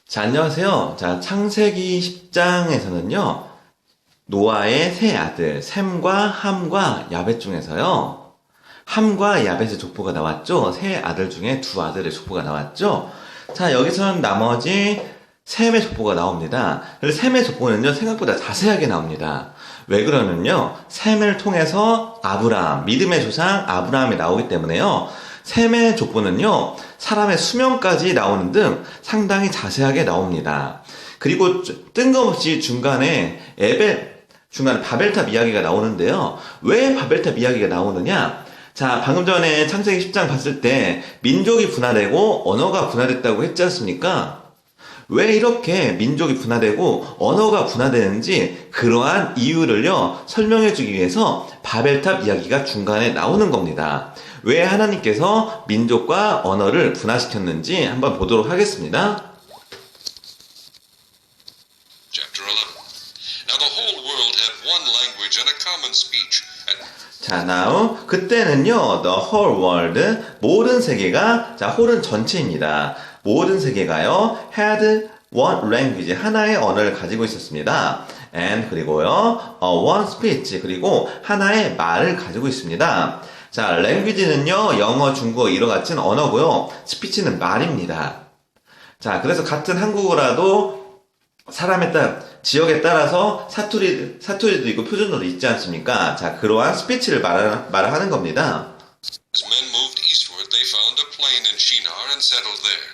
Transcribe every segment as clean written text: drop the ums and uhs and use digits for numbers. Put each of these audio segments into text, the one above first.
자, 안녕하세요. 자, 창세기 10장에서는요, 노아의 세 아들, 셈과 함과 야벳 중에서요, 함과 야벳의 족보가 나왔죠? 세 아들 중에 두 아들의 족보가 나왔죠? 자, 여기서는 나머지 셈의 족보가 나옵니다. 그래서 셈의 족보는요, 생각보다 자세하게 나옵니다. 왜 그러냐면요, 셈을 통해서 아브라함, 믿음의 조상 아브라함이 나오기 때문에요, 셈의 족보는요, 사람의 수명까지 나오는 등 상당히 자세하게 나옵니다. 그리고 뜬금없이 중간에 바벨탑 이야기가 나오는데요. 왜 바벨탑 이야기가 나오느냐? 자, 방금 전에 창세기 10장 봤을 때 민족이 분화되고 언어가 분화됐다고 했지 않습니까? 왜 이렇게 민족이 분화되고 언어가 분화되는지 그러한 이유를요, 설명해주기 위해서 바벨탑 이야기가 중간에 나오는 겁니다. 왜 하나님께서 민족과 언어를 분화시켰는지 한번 보도록 하겠습니다. Chapter 11. Now the whole world had one language and a common speech. 자, now 그때는요, the whole world, 모든 세계가, 자, whole은 전체입니다. 모든 세계가요, had one language, 하나의 언어를 가지고 있었습니다. and 그리고요, one speech, 그리고 하나의 말을 가지고 있습니다. 자, language는요, 영어, 중국어 이와 같은 언어고요, speech는 말입니다. 자, 그래서 같은 한국어라도 사람에 따라, 지역에 따라서 사투리도 있고 표준어도 있지 않습니까? 자, 그러한 스피치를 말하는 겁니다. As men moved eastward, they found a plain in Shinar and settled there.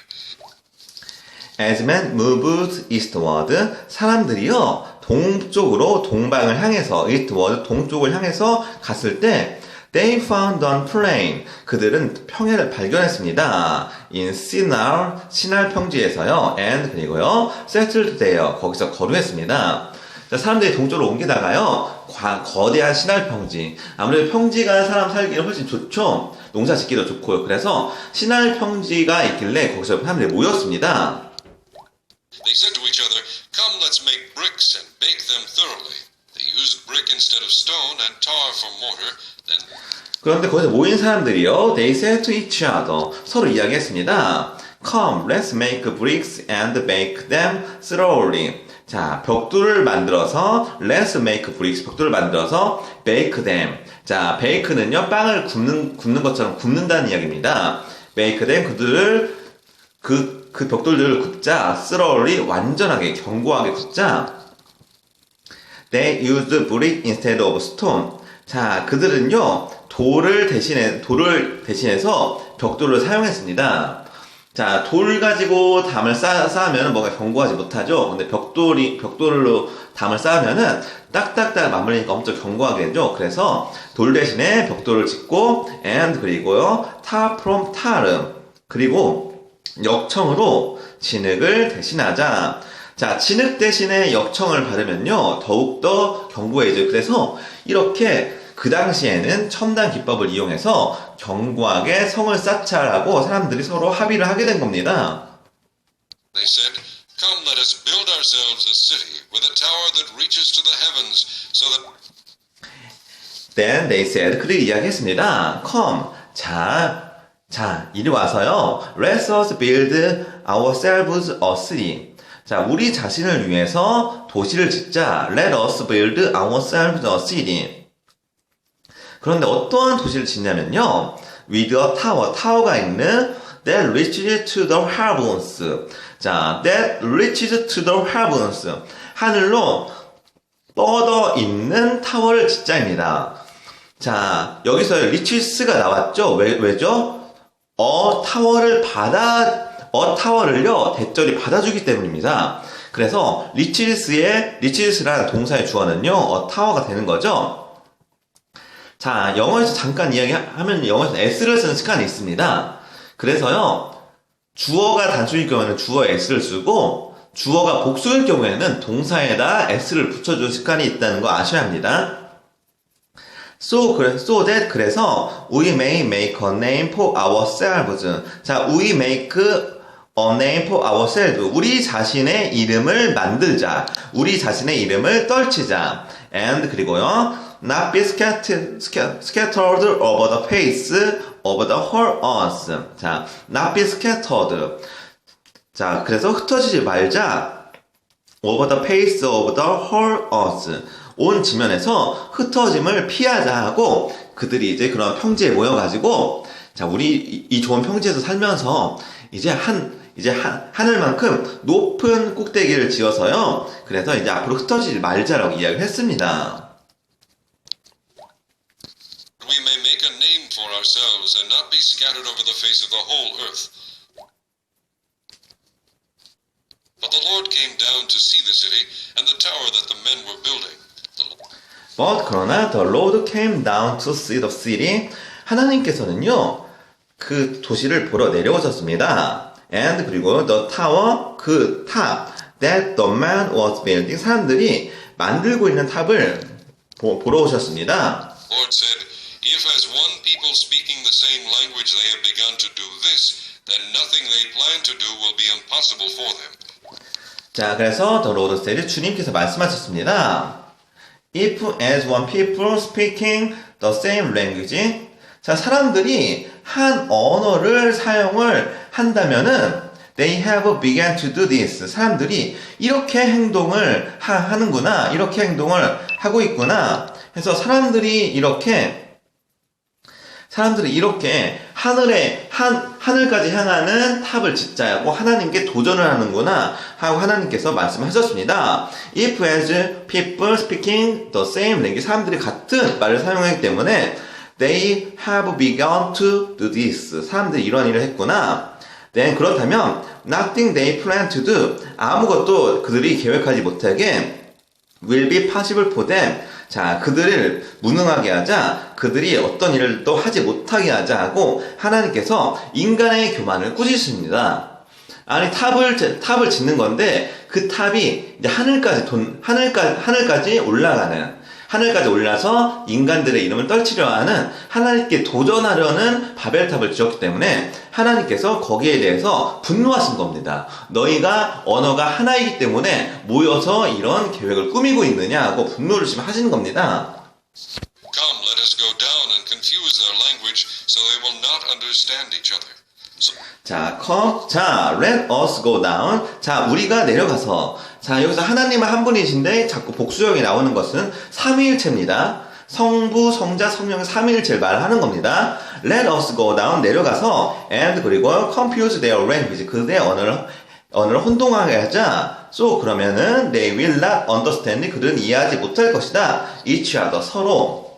As men moved eastward, 사람들이요, 동쪽으로 동방을 향해서, eastward, 동쪽을 향해서 갔을 때, they found a plain, 그들은 평야를 발견했습니다. in 시날 평지에서요, and 그리고요, settled there, 거기서 거류했습니다. 자, 사람들이 동쪽으로 옮기다가요, 거대한 시날 평지, 아무래도 평지가 사람 살기는 훨씬 좋죠. 농사 짓기도 좋고요. 그래서 시날 평지가 있길래 거기서 사람들이 모였습니다. They said to each other, "Come, let's make bricks and bake them thoroughly." They used brick instead of stone and tar for mortar. Then 그런데 거기서 모인 사람들이요, they said to each other, 서로 이야기했습니다. Come, let's make bricks and bake them thoroughly. 자, 벽돌을 만들어서, let's make bricks, 벽돌을 만들어서, bake them. 자, bake는요, 빵을 굽는 것처럼 굽는다는 이야기입니다. bake them, 그 벽돌들을 굽자, thoroughly, 완전하게, 견고하게 굽자. They used brick instead of stone. 자, 그들은요, 돌을 대신해서 벽돌을 사용했습니다. 자, 돌 가지고 담을 쌓으면 뭔가 견고하지 못하죠. 근데 벽돌로 담을 쌓으면은 딱딱딱 맞물리니까 엄청 견고하게 되죠. 그래서 돌 대신에 벽돌을 짓고, and 그리고요, tar from tar. 그리고 역청으로 진흙을 대신하자. 자, 진흙 대신에 역청을 바르면요, 더욱더 견고해져요. 그래서 이렇게 그 당시에는 첨단 기법을 이용해서 견고하게 성을 쌓자라고 사람들이 서로 합의를 하게 된 겁니다. they said, "Come, let us build ourselves a city with a tower that reaches to the heavens, so that..." Then they said, 그들이 이야기했습니다. Come, 자, 이리 와서요. Let us build ourselves a city. 자, 우리 자신을 위해서 도시를 짓자. Let us build ourselves a city. 그런데 어떠한 도시를 짓냐면요, with a tower, 타워가 있는 that reaches to the heavens. 자, that reaches to the heavens. 하늘로 뻗어 있는 타워를 짓자입니다. 자, 여기서 reaches가 나왔죠? 왜죠? 타워를요, 대절이 받아주기 때문입니다. 그래서 reaches라는 동사의 주어는요, 타워가 되는 거죠. 자, 영어에서 잠깐 이야기하면 영어에서 s를 쓰는 습관이 있습니다. 그래서요, 주어가 단수일 경우에는 주어에 s를 쓰고, 주어가 복수일 경우에는 동사에다 s를 붙여주는 습관이 있다는 거 아셔야 합니다. So that, 그래서, we may make a name for ourselves. 자, we make a name for ourselves. 우리 자신의 이름을 만들자. 우리 자신의 이름을 떨치자. And, 그리고요, not be scattered over the face of the whole earth. 자, not be scattered. 자, 그래서 흩어지지 말자. over the face of the whole earth. 온 지면에서 흩어짐을 피하자 하고 그들이 이제 그런 평지에 모여가지고 자, 우리 이 좋은 평지에서 살면서 이제 하늘만큼 높은 꼭대기를 지어서요. 그래서 이제 앞으로 흩어지지 말자라고 이야기를 했습니다. We may make a name for ourselves and not be scattered over the face of the whole earth. But the Lord came down to see the city and the tower that the men were building. But 그러나 the Lord came down to see the city. 하나님께서는요, 그 도시를 보러 내려오셨습니다. And 그리고 the tower, 그 탑, that the man was building. 사람들이 만들고 있는 탑을 보러 오셨습니다. Lord said, if as one people speaking the same language they have begun to do this, then nothing they plan to do will be impossible for them. 자, 그래서 the Lord said, 주님께서 말씀하셨습니다. If as one people speaking the same language. 자, 사람들이 한 언어를 사용을 한다면은 they have begun to do this. 사람들이 이렇게 행동을 하는구나. 이렇게 행동을 하고 있구나. 해서 사람들이 이렇게 하늘까지 향하는 탑을 짓자고 하나님께 도전을 하는구나 하고 하나님께서 말씀하셨습니다. If as people speaking the same language, 사람들이 같은 말을 사용하기 때문에 they have begun to do this. 사람들이 이런 일을 했구나. Then 그렇다면 nothing they plan to do, 아무것도 그들이 계획하지 못하게 will be possible for them. 자, 그들을 무능하게 하자, 그들이 어떤 일을 또 하지 못하게 하자 하고 하나님께서 인간의 교만을 꾸짖습니다. 아니, 탑을 짓는 건데 그 탑이 이제 하늘까지 올라서 인간들의 이름을 떨치려 하는, 하나님께 도전하려는 바벨탑을 지었기 때문에 하나님께서 거기에 대해서 분노하신 겁니다. 너희가 언어가 하나이기 때문에 모여서 이런 계획을 꾸미고 있느냐 하고 분노를 심하시는 겁니다. Come, let us go down and confuse their language so they will not understand each other. 자, let us go down. 자, 우리가 내려가서. 자, 여기서 하나님은 한 분이신데 자꾸 복수형이 나오는 것은 삼위일체입니다. 성부, 성자, 성령 삼위일체를 말하는 겁니다. Let us go down. 내려가서 and 그리고 confuse their language. 그들의 언어를 혼동하게 하자. So 그러면은 they will not understand. 그들은 이해하지 못할 것이다. each other. 서로.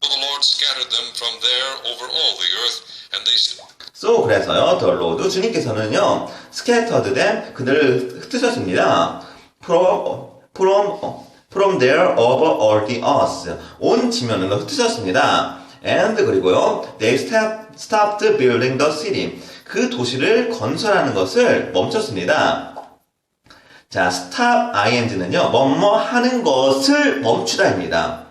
So the Lord scattered them from there over all the earth, and they So 그래서요, the Lord 주님께서는요, scattered them, 그들을 흩으셨습니다. From there over all the earth. 온 지면으로 흩으셨습니다. And 그리고요, they stopped building the city. 그 도시를 건설하는 것을 멈췄습니다. 자, stop ing는요, 뭐뭐 하는 것을 멈추다입니다.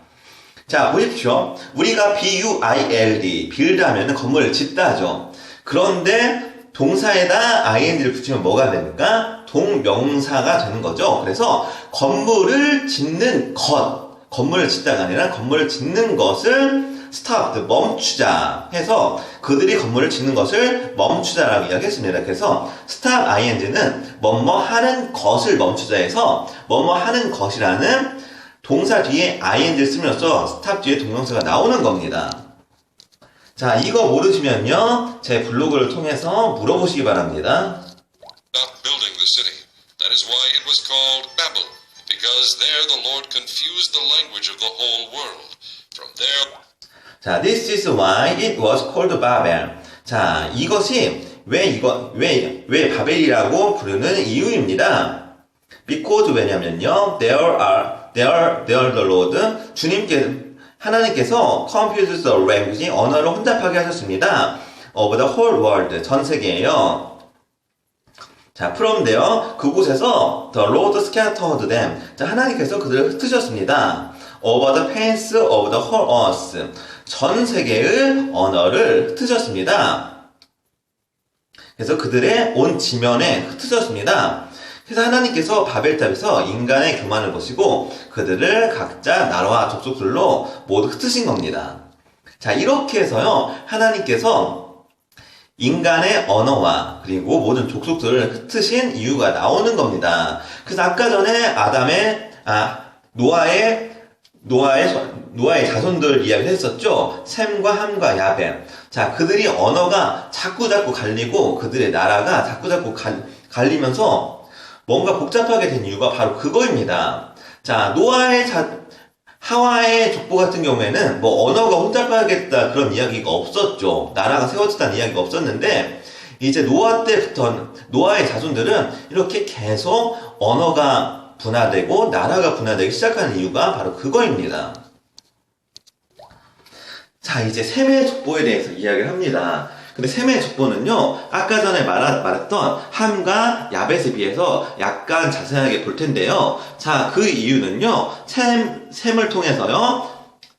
자, 보십시오. 우리가 build, build 하면 건물을 짓다 하죠. 그런데 동사에다 ing를 붙이면 뭐가 됩니까? 동명사가 되는 거죠. 그래서 건물을 짓는 것, 건물을 짓다가 아니라 건물을 짓는 것을 stopped, 멈추자 해서 그들이 건물을 짓는 것을 멈추자라고 이야기했습니다. 그래서 stop ing는 뭐뭐 하는 것을 멈추자 해서 뭐뭐 하는 것이라는 동사 뒤에 ing를 쓰면서 stop 뒤에 동명사가 나오는 겁니다. 자, 이거 모르시면요, 제 블로그를 통해서 물어보시기 바랍니다. stopped building the city. That is why it was called Babel, because there the Lord confused the language of the whole world. From there. 자, this is why it was called Babel. 자, 이것이 왜 바벨이라고 부르는 이유입니다. Because 왜냐면요, there the Lord, 하나님께서 confused the language, 언어를 혼잡하게 하셨습니다. of the whole world, 전 세계에요. 자, from there, 그곳에서 the Lord scattered them. 자, 하나님께서 그들을 흩으셨습니다. over the face of the whole earth. 전 세계의 언어를 흩으셨습니다. 그래서 그들의 온 지면에 흩으셨습니다. 그래서 하나님께서 바벨탑에서 인간의 교만을 보시고 그들을 각자 나라와 족속들로 모두 흩으신 겁니다. 자, 이렇게 해서요, 하나님께서 인간의 언어와 그리고 모든 족속들을 흩으신 이유가 나오는 겁니다. 그래서 아까 전에 노아의 자손들 이야기를 했었죠. 셈과 함과 야벳. 자, 그들이 언어가 자꾸자꾸 갈리고 그들의 나라가 자꾸자꾸 갈리면서 뭔가 복잡하게 된 이유가 바로 그거입니다. 자, 하와의 족보 같은 경우에는 뭐 언어가 혼잡하겠다 그런 이야기가 없었죠. 나라가 세워졌다는 이야기가 없었는데 이제 노아 때부터 노아의 자손들은 이렇게 계속 언어가 분화되고 나라가 분화되기 시작하는 이유가 바로 그거입니다. 자, 이제 셈의 족보에 대해서 이야기를 합니다. 근데 셈의 족보는요, 아까 전에 말했던 함과 야벳에 비해서 약간 자세하게 볼 텐데요. 자, 그 이유는요, 셈을 통해서요,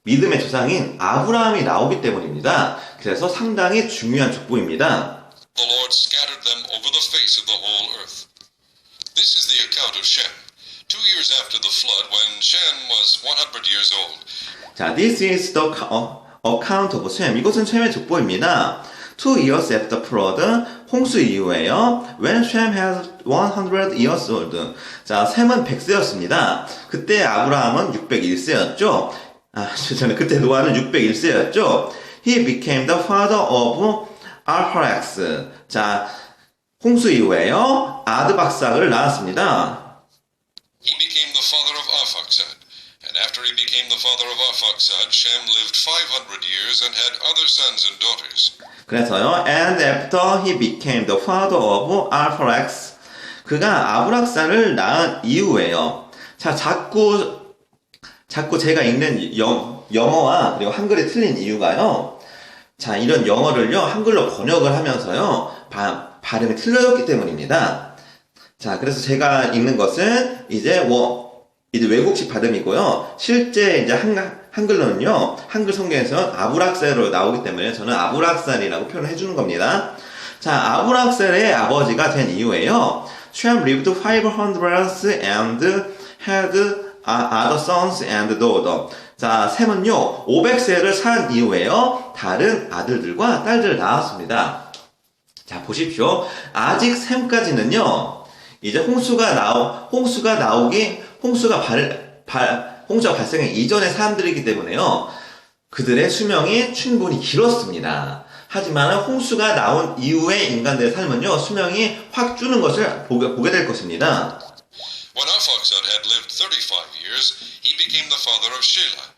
믿음의 조상인 아브라함이 나오기 때문입니다. 그래서 상당히 중요한 족보입니다. The Lord scattered them over the face of the whole earth. This is the account of Shem. 2 years after the flood, when Shem was 100 years old. 자, this is the account of Shem. 이것은 셈의 족보입니다. 2 years after flood, 홍수 이후에요. When Shem has 100 years old. 자, 셈은 100세였습니다. 그때 아브라함은 601세였죠. 그때 노아는 601세였죠. He became the father of Arphaxad. 자, 홍수 이후에요. 아드박삭을 낳았습니다. He became the father of Arphaxad. And after he became the father of Arphaxad, Shem lived 500 years and had other sons and daughters. 그래서요, and after he became the father of Arphaxad, 그가 아브락사를 낳은 이후에요. 자, 자꾸 제가 읽는 영어와 그리고 한글이 틀린 이유가요. 자, 이런 영어를요, 한글로 번역을 하면서요, 발음이 틀려졌기 때문입니다. 자, 그래서 제가 읽는 것은 이제 외국식 발음이고요. 실제 이제 한글로는요, 한글 성경에서 아브락셀로 나오기 때문에 저는 아브락살이라고 표현을 해주는 겁니다. 자, 아브락셀의 아버지가 된 이후에요. Shem lived 500 years and had other sons and daughters. 자, 셈은요, 500세를 산 이후에요, 다른 아들들과 딸들을 낳았습니다. 자, 보십시오. 아직 셈까지는요, 이제 홍수가 발생하기 이전의 사람들이기 때문에요. 그들의 수명이 충분히 길었습니다. 하지만 홍수가 나온 이후의 인간들의 삶은요, 수명이 확 주는 것을 보게 될 것입니다. When Arphaxad had lived 35 years, he became the father of Shelah.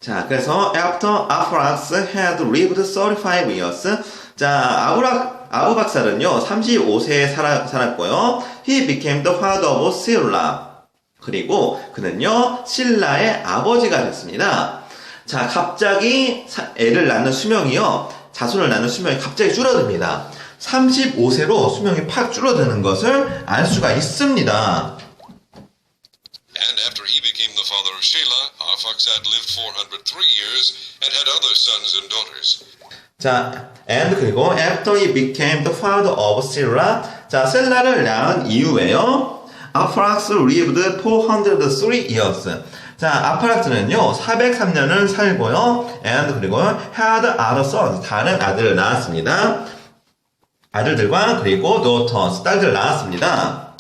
자, 그래서 after Arphaxad had lived 35 years, 자, 아브박살은요, 35세에 살았고요. He became the father of Shelah. 그리고 그는요, 실라의 아버지가 됐습니다. 자, 갑자기 애를 낳는 수명이요, 자손을 낳는 수명이 갑자기 줄어듭니다. 35세로 수명이 팍 줄어드는 것을 알 수가 있습니다. And after he became the father of Shelah, Arphaxad lived 403 years and had other sons and daughters. 자, and 그리고 after he became the father of Shelah, 자, 셀라를 낳은 이후에요, 아프락스 lived 403 years. 자, 아프락스는요, 403년을 살고요, and 그리고 had other sons, 다른 아들을 낳았습니다. 아들들과 그리고 daughters, 딸들을 낳았습니다.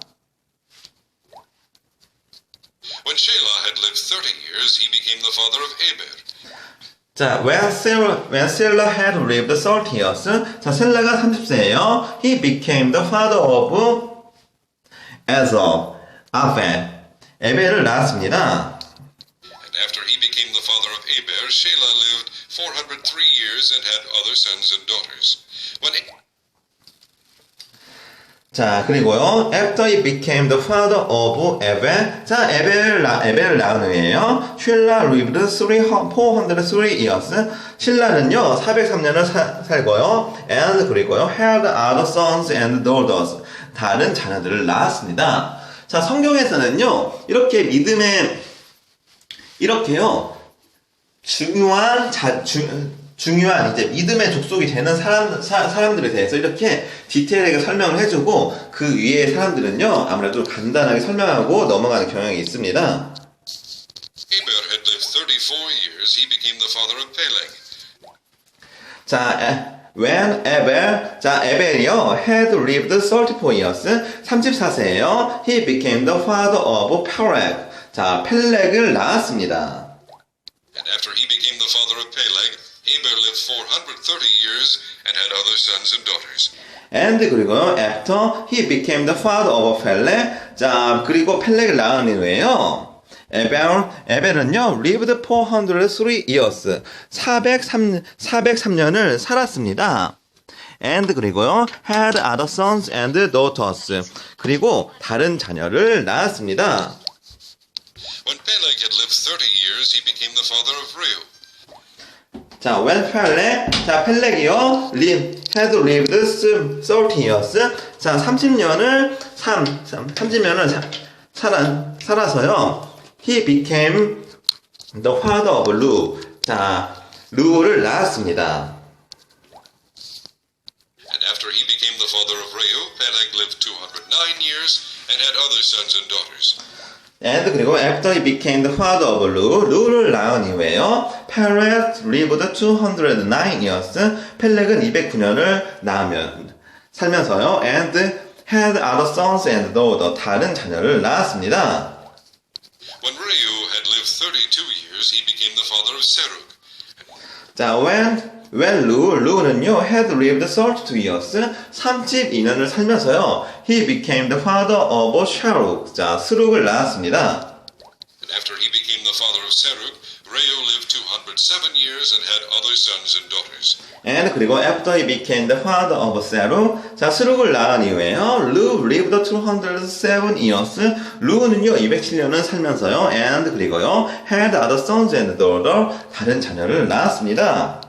When Shelah had lived 30 years, he became the father of Eber. 자, when Shelah had lived 30 years, 자, 셀라가 30세예요. He became the father of Ezer, 에벨을 낳았습니다. And after he became the father of Eber, Shelah lived 403 years and had other sons and daughters. 자, 그리고요, after he became the father of 에벨, 자, 에벨을 낳은 후에요, 쉴라 lived 403 years, 실라는요, 403년을 살고요, and 그리고요, had other sons and daughters, 다른 자녀들을 낳았습니다. 자, 성경에서는요, 이렇게요, 중요한 이제 믿음의 족속이 되는 사람들에 대해서 이렇게 디테일하게 설명을 해주고 그 위에 사람들은요, 아무래도 간단하게 설명하고 넘어가는 경향이 있습니다. Eber had lived 34 years, he became the father of Peleg. 자, When Abel, 자, 에벨이요, had lived 34 years, 34세예요. He became the father of Peleg. 자, 펠렉을 낳았습니다. And after he became the father of Peleg, Eber lived 430 years and had other sons and daughters. And 그리고 after he became the father of Peleg, 자, 그리고 펠렉을 낳은 이후에요. 에벨은요, lived 403 years, 403년을 살았습니다. And 그리고요, had other sons and daughters. 그리고 다른 자녀를 낳았습니다. When Peleg had lived 30 years, he became the father of Reu. 자, when 펠렉, 자, 펠렉이요, had lived 30 years. 자, 30년을 살아서요. He became the father of Lu. 자, 루를 낳았습니다. And after he became the father of Reu, Peleg lived 209 years and had other sons and daughters. And 그리고 after he became the father of Lu, 루를 낳은 이후에요. Peleg lived 209 years. 펠렉은 209년을 살면서요. And had other sons and daughters. 다른 자녀를 낳았습니다. When Reu had lived 32 years, he became the father of Serug. 자, when 루는요, had lived 32 years, 32년을 살면서요, he became the father of Sharuk. 자, 스룩을 낳았습니다. And after he became the father of Serug, Reu lived 207 years and had other sons and daughters. And 그리고 after he became the father of Seruk, 자, 스룩을 낳은 이후에요, Lu lived 207 years, 루는요, 207년을 살면서요, and 그리고요, had other sons and daughters, 다른 자녀를 낳았습니다.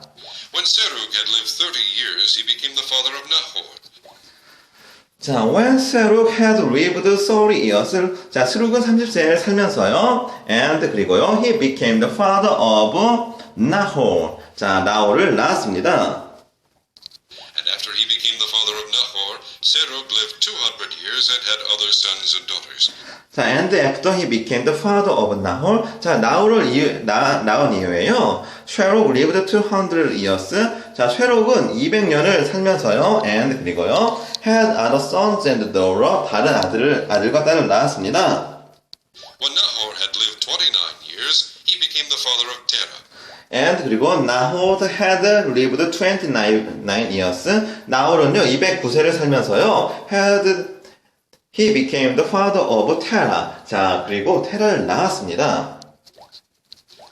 When Serug had lived 30 years, he became the father of Nahor. 자, when Serug had lived 30 years, 자, 스룩은 30세를 살면서요, and 그리고요, he became the father of Nahor. 자, 나홀을 낳았습니다. And after he became the father of Nahor, Serug lived 200 years and had other sons and daughters. 자, and after he became the father of Nahor, 자, 나홀을 낳은 이후에요, Sherog lived 200 years. 자, 쉐록은 200년을 살면서요, and 그리고요, had other sons and daughters, 다른 아들과 딸을 낳았습니다. When Nahor had lived 29 years, he became the father of Terah. And 그리고 Nahor had lived 29 years. 나홀은요, 209세를 살면서요, he became the father of Terah. 자, 그리고 테라를 낳았습니다.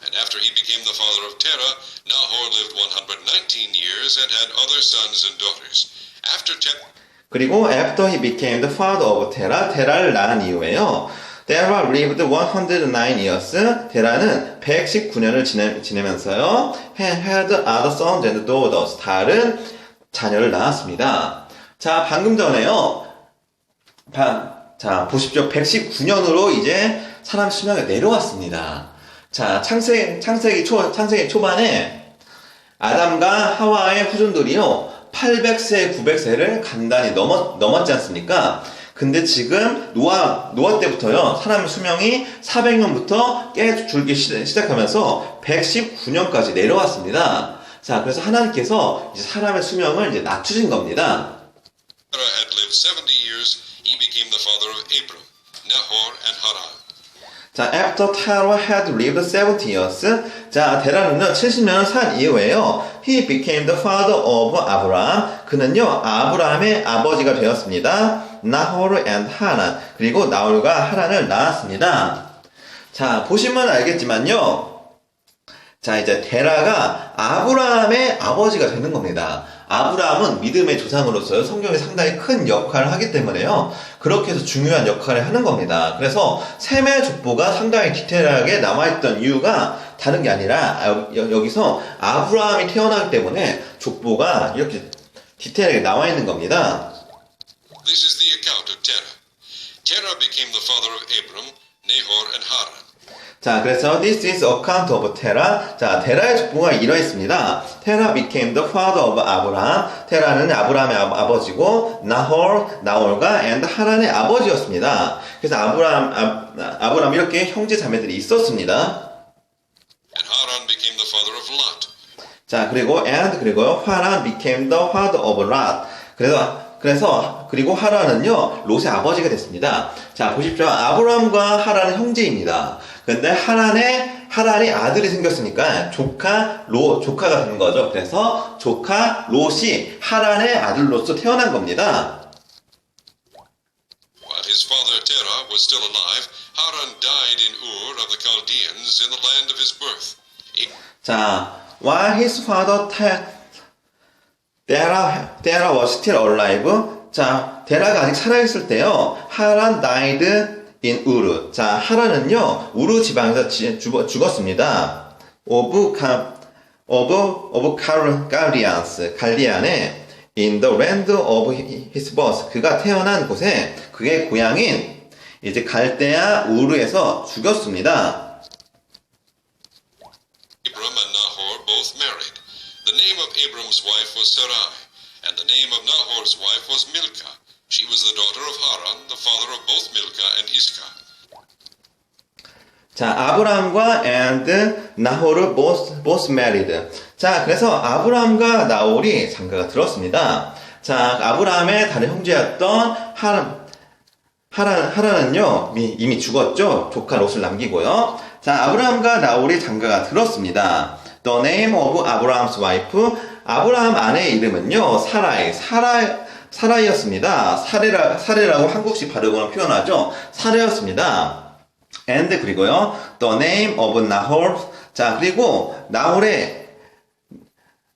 And after he became the father of Terah, Nahor lived 119 years and had other sons and daughters. After Terah, 그리고 after he became the father of Terah, 테라를 낳은 이후에요. Terah lived 109 years. 테라는 119년을 지내면서요. had other sons and daughters. 다른 자녀를 낳았습니다. 자, 방금 전에요. 자, 보십시오. 119년으로 이제 사람 수명이 내려왔습니다. 자, 창세기 초반에 아담과 하와의 후손들이요. 800세, 900세를 간단히 넘었지 않습니까? 근데 지금 노아 때부터요, 사람의 수명이 400년부터 줄기 시작하면서 119년까지 내려왔습니다. 자, 그래서 하나님께서 이제 사람의 수명을 이제 낮추신 겁니다. had lived 70 years, he became the father of Abram, Nahor, and Haran. 자, after Terah had lived 70 years, 자, 데라는요, 70년을 산 이후에요, he became the father of Abraham. 그는요, 아브라함의 아버지가 되었습니다. Nahor and Haran. 그리고 나홀과 하란을 낳았습니다. 자, 보시면 알겠지만요, 자, 이제 데라가 아브라함의 아버지가 되는 겁니다. 아브라함은 믿음의 조상으로서 성경에 상당히 큰 역할을 하기 때문에요. 그렇게 해서 중요한 역할을 하는 겁니다. 그래서 셈의 족보가 상당히 디테일하게 남아있던 이유가 다른 게 아니라 여기서 아브라함이 태어나기 때문에 족보가 이렇게 디테일하게 나와 있는 겁니다. This is the account of Terah. Terah became the father of Abram, Nahor, and Haran. 자, 그래서 this is account of Terah. 자, 테라의 족보가 이러했습니다. Terah became the father of Abraham. 테라는 아브라함의 아버지고, 나홀과 and 하란의 아버지였습니다. 그래서 아브라함 이렇게 형제 자매들이 있었습니다. And Haran became the father of Lot. 자, 그리고 and 그리고요. 하란 became the father of Lot. 그리고 하란은요, 롯의 아버지가 됐습니다. 자, 보십시오. 아브라함과 하란은 형제입니다. 근데 하란이 아들이 생겼으니까 조카가 된 거죠. 그래서 조카 롯이 하란의 아들로서 태어난 겁니다. While his father Terah was still alive, Haran died in Ur of the Chaldeans in the land of his birth. 자, while his father Terah was still alive. 자, 데라가 아직 살아있을 때요. 하란 died in Ur. 자, 하란은요, 우르 지방에서 죽었습니다. of 갈디안에 in the land of his birth. 그가 태어난 곳에 그의 고향인 이제 갈대아 우르에서 죽였습니다. Abram and Nahor both married. The name of Abram's wife was Sarai, and the name of Nahor's wife was Milcah. She was the daughter of Haran, the father of both Milcah and Iscah. 자, 아브라함과 and 나홀을 both married. 자, 그래서 아브라함과 나홀이 장가가 들었습니다. 자, 아브라함의 다른 형제였던 하란은요, 이미 죽었죠? 조카 롯을 남기고요. 자, 아브라함과 나홀이 장가가 들었습니다. The name of Abraham's wife. 아브라함 아내의 이름은요, 사라이였습니다. 사례라고 한국식 발음으로 표현하죠. 사례였습니다. and 그리고요, the name of Nahor. 자, 그리고 나홀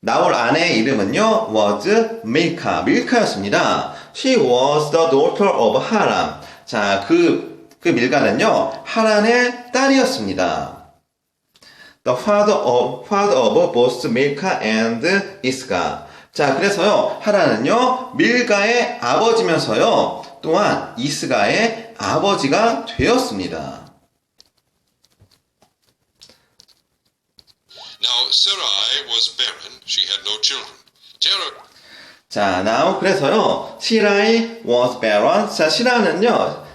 아내의 이름은요, was 밀카였습니다. She was the daughter of Haran. 자, 그 밀카는요, 하란의 딸이었습니다. The father of both Milcah and Iscah. 자, 그래서요, 하란은요, 밀가의 아버지면서요, 또한 이스가의 아버지가 되었습니다. Now Sarai was barren; she had no children. Terah 자, now 그래서요, 시라이 was barren. 자,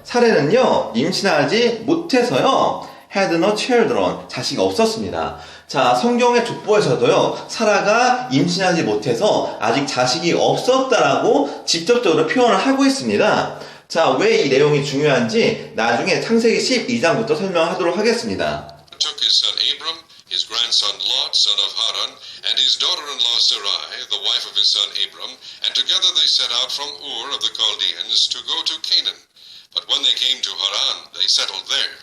사례는요, 임신하지 못해서요, had no children. 자식이 없었습니다. 자, 성경의 족보에서도요, 사라가 임신하지 못해서 아직 자식이 없었다라고 직접적으로 표현을 하고 있습니다. 자, 왜 이 내용이 중요한지 나중에 창세기 12장부터 설명하도록 하겠습니다. took his son Abram, his grandson Lot, son of Haran, and his daughter-in-law Sarai, the wife of his son Abram, and together they set out from Ur of the Chaldeans to go to Canaan. But when they came to Haran, they settled there.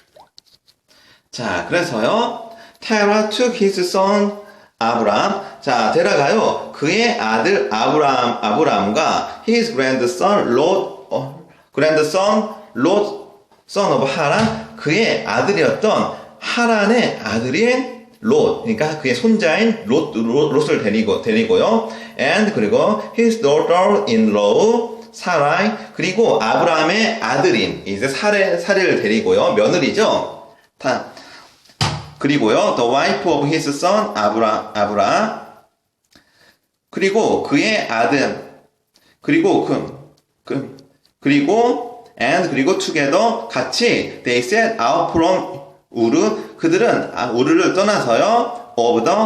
자, 그래서요, Terah took his son 아브람. 자, 데라가요, 그의 아들 아브람과 his grandson son of 하란, 그의 아들이었던 하란의 아들인 롯, 그러니까 그의 손자인 롯을 데리고요. and 그리고 his daughter-in-law 사라이, 그리고 아브라함의 아들인 이제 사례를 데리고요. 며느리죠. 그리고요, the wife of his son 아브라, 그리고 그의 아들, 그리고 together 같이 they set out from 우르, 그들은 우르를 떠나서요, of the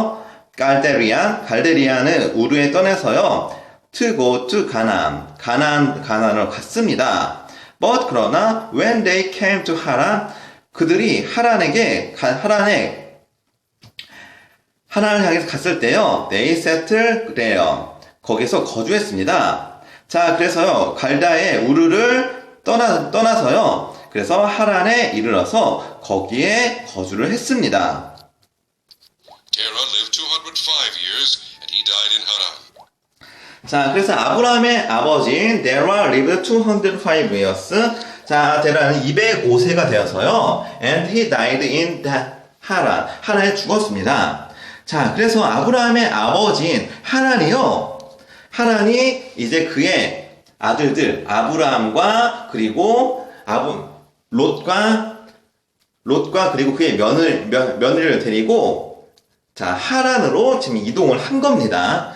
갈데리안의 우르에 떠나서요, to go to 가나안으로 갔습니다. But 그러나 when they came to 하란, 그들이 하란을 향해서 갔을 때요, they settled there. 거기서 거주했습니다. 자, 그래서요, 갈다의 우르를 떠나서요, 그래서 하란에 이르러서 거기에 거주를 했습니다. Terah lived 205 years, and he died in Haran. 자, 그래서 아브라함의 아버지인 데라 lived 205 years. 자, 데라는 205세가 되어서요, and he died in 하란에 죽었습니다. 자, 그래서 아브라함의 아버지인 하란이 이제 그의 아들들 아브라함과 그리고 롯과 그리고 그의 며느리를 데리고 자, 하란으로 지금 이동을 한 겁니다.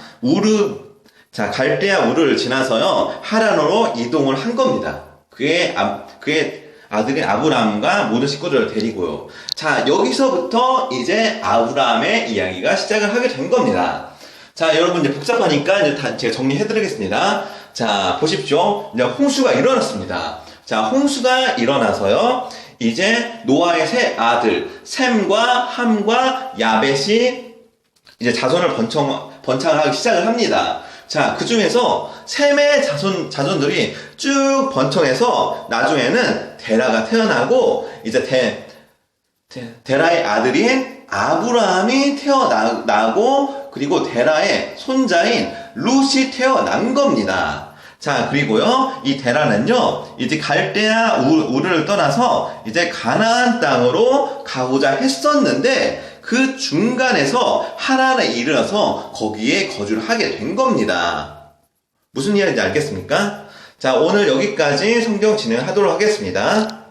갈대아 우르를 지나서요, 하란으로 이동을 한 겁니다. 그의 아들인 아브라함과 모든 식구들을 데리고요. 자, 여기서부터 이제 아브라함의 이야기가 시작을 하게 된 겁니다. 자, 여러분 이제 복잡하니까 이제 다 제가 정리해드리겠습니다. 자, 보십시오. 이제 홍수가 일어났습니다. 자, 홍수가 일어나서요. 이제 노아의 세 아들 셈과 함과 야벳이 이제 자손을 번창하기 시작을 합니다. 자, 그 중에서 셈의 자손들이 쭉 번창해서 나중에는 데라가 태어나고 이제 데라의 아들인 아브라함이 태어나고 그리고 데라의 손자인 룻이 태어난 겁니다. 자, 그리고요, 이 데라는요, 이제 갈대아 우르를 떠나서 이제 가나안 땅으로 가고자 했었는데 그 중간에서 하란에 이르러서 거기에 거주를 하게 된 겁니다. 무슨 이야기인지 알겠습니까? 자, 오늘 여기까지 성경 진행하도록 하겠습니다.